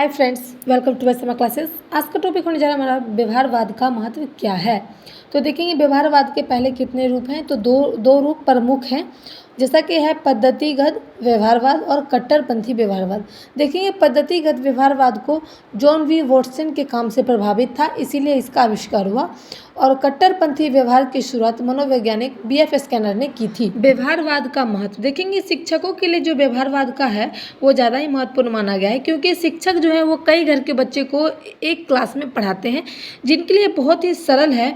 Hi friends, welcome to summer classes. आज का topic होने जा रहा है हमारा व्यवहारवाद का महत्व क्या है। तो देखेंगे व्यवहारवाद के पहले कितने रूप हैं। तो दो रूप प्रमुख हैं, जैसा कि है पद्धतिगत व्यवहारवाद और कट्टरपंथी व्यवहारवाद। देखेंगे पद्धतिगत व्यवहारवाद को जॉन वी वॉटसन के काम से प्रभावित था, इसीलिए इसका आविष्कार हुआ। और कट्टरपंथी व्यवहार की शुरुआत मनोवैज्ञानिक BF स्कैनर ने की थी। व्यवहारवाद का महत्व देखेंगे, शिक्षकों के लिए जो व्यवहारवाद का है वो ज़्यादा ही महत्वपूर्ण माना गया है, क्योंकि शिक्षक जो है वो कई घर के बच्चे को एक क्लास में पढ़ाते हैं, जिनके लिए बहुत ही सरल है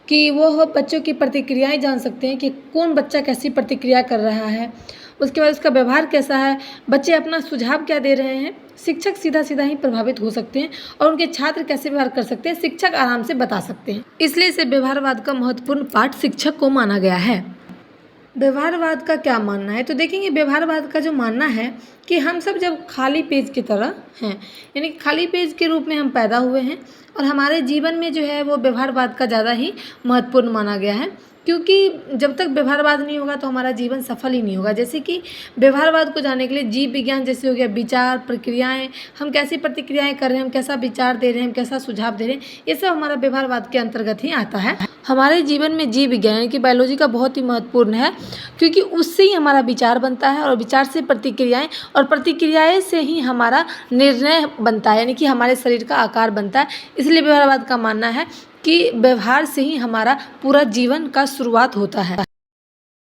कि वो बच्चों की प्रतिक्रियाएं जान सकते हैं कि कौन बच्चा कैसी प्रतिक्रिया कर रहा है, उसके बाद उसका व्यवहार कैसा है, बच्चे अपना सुझाव क्या दे रहे हैं। शिक्षक सीधा सीधा ही प्रभावित हो सकते हैं और उनके छात्र कैसे व्यवहार कर सकते हैं शिक्षक आराम से बता सकते हैं। इसलिए इसे व्यवहारवाद का महत्वपूर्ण पाठ शिक्षक को माना गया है। व्यवहारवाद का क्या मानना है, तो देखेंगे व्यवहारवाद का जो मानना है कि हम सब जब खाली पेज की तरह हैं, यानी खाली पेज के रूप में हम पैदा हुए हैं और हमारे जीवन में जो है वो व्यवहारवाद का ज़्यादा ही महत्वपूर्ण माना गया है, क्योंकि जब तक व्यवहारवाद नहीं होगा तो हमारा जीवन सफल ही नहीं होगा। जैसे कि व्यवहारवाद को जानने के लिए जीव विज्ञान जैसे हो गया, विचार प्रक्रियाएं, हम कैसी प्रतिक्रियाएं कर रहे हैं, हम कैसा विचार दे रहे हैं, हम कैसा सुझाव दे रहे हैं, ये सब हमारा व्यवहारवाद के अंतर्गत ही आता है। हमारे जीवन में जीव विज्ञान यानी कि बायोलॉजी का बहुत ही महत्वपूर्ण है, क्योंकि उससे ही हमारा विचार बनता है और विचार से प्रतिक्रियाएं और प्रतिक्रियाएं से ही हमारा निर्णय बनता है, यानी कि हमारे शरीर का आकार बनता है। इसलिए व्यवहारवाद का मानना है कि व्यवहार से ही हमारा पूरा जीवन का शुरुआत होता है।